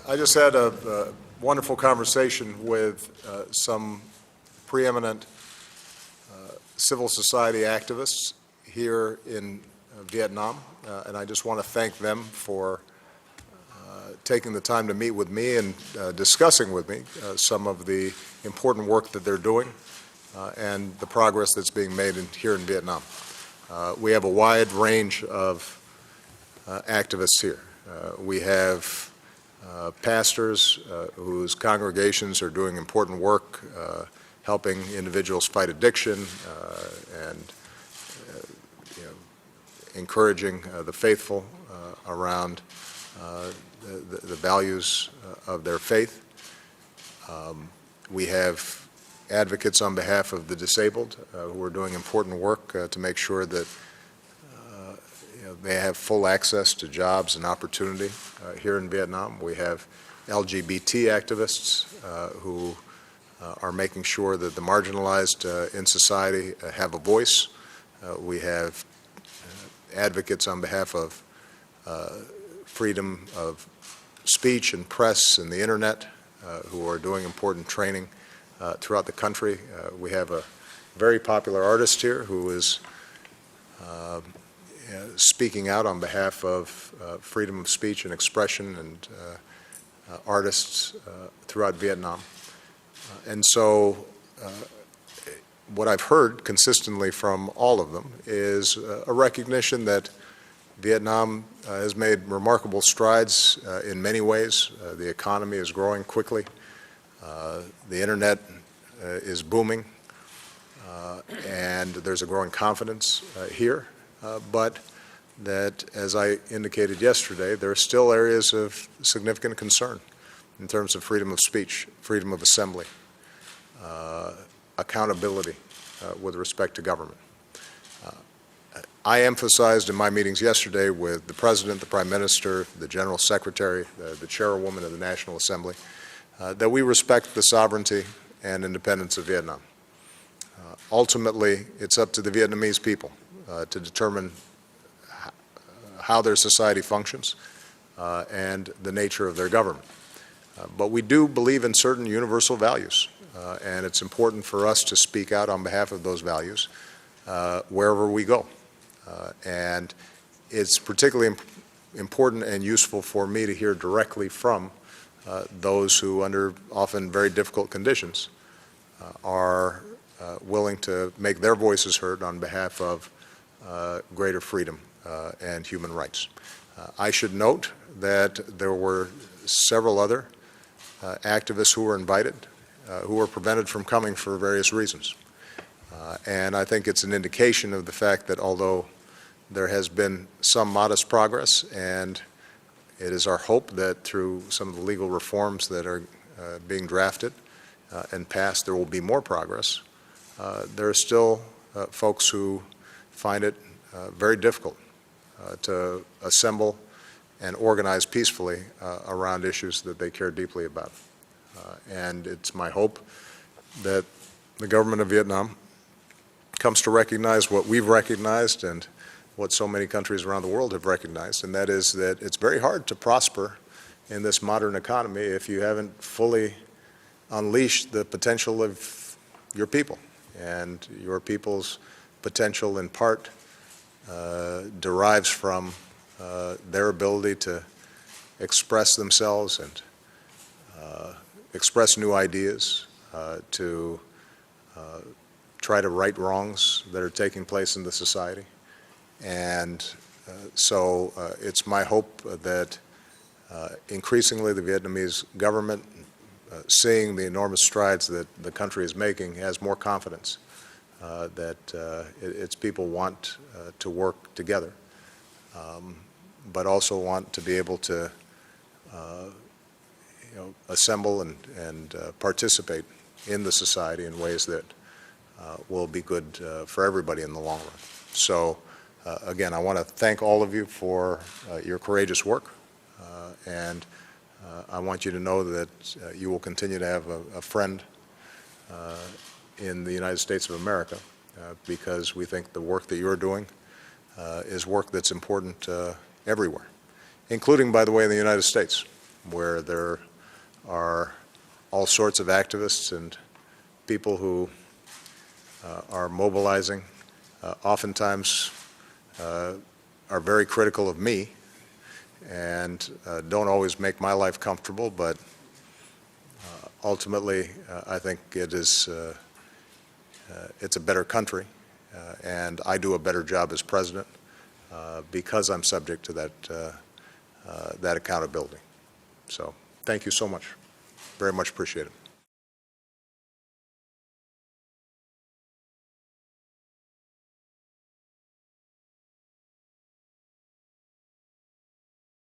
I just had a wonderful conversation with some preeminent civil society activists here in Vietnam, and I just want to thank them for taking the time to meet with me and discussing with me some of the important work that they're doing and the progress that's being made here in Vietnam. We have a wide range of activists here. We have pastors whose congregations are doing important work, helping individuals fight addiction and encouraging the faithful around the values of their faith. We have advocates on behalf of the disabled who are doing important work to make sure that they have full access to jobs and opportunity here in Vietnam. We have LGBT activists who are making sure that the marginalized in society have a voice. We have advocates on behalf of freedom of speech and press and the internet who are doing important training throughout the country. We have a very popular artist here who is speaking out on behalf of freedom of speech and expression and artists throughout Vietnam. And so what I've heard consistently from all of them is a recognition that Vietnam has made remarkable strides in many ways. The economy is growing quickly. The internet is booming, and there's a growing confidence here. But that, as I indicated yesterday, there are still areas of significant concern in terms of freedom of speech, freedom of assembly, accountability with respect to government. I emphasized in my meetings yesterday with the President, the Prime Minister, the General Secretary, the Chairwoman of the National Assembly, that we respect the sovereignty and independence of Vietnam. Ultimately, it's up to the Vietnamese people to determine how their society functions and the nature of their government. But we do believe in certain universal values, and it's important for us to speak out on behalf of those values wherever we go. And it's particularly important and useful for me to hear directly from those who, under often very difficult conditions, are willing to make their voices heard on behalf of greater freedom and human rights. I should note that there were several other activists who were invited who were prevented from coming for various reasons. And I think it's an indication of the fact that although there has been some modest progress, and it is our hope that through some of the legal reforms that are being drafted and passed, there will be more progress, there are still folks who find it very difficult to assemble and organize peacefully around issues that they care deeply about. And it's my hope that the government of Vietnam comes to recognize what we've recognized and what so many countries around the world have recognized, and that is that it's very hard to prosper in this modern economy if you haven't fully unleashed the potential of your people. And your people's potential in part derives from their ability to express themselves and express new ideas, to try to right wrongs that are taking place in the society. And so it's my hope that increasingly the Vietnamese government, seeing the enormous strides that the country is making, has more confidence that its people want to work together, but also want to be able to assemble and participate in the society in ways that will be good for everybody in the long run. So again, I want to thank all of you for your courageous work, and I want you to know that you will continue to have a friend in the United States of America because we think the work that you're doing is work that's important everywhere, including, by the way, in the United States. where there are all sorts of activists and people who are mobilizing, oftentimes are very critical of me and don't always make my life comfortable, but ultimately I think it's a better country, and I do a better job as president because I'm subject to that accountability. So thank you so much. Very much appreciate it.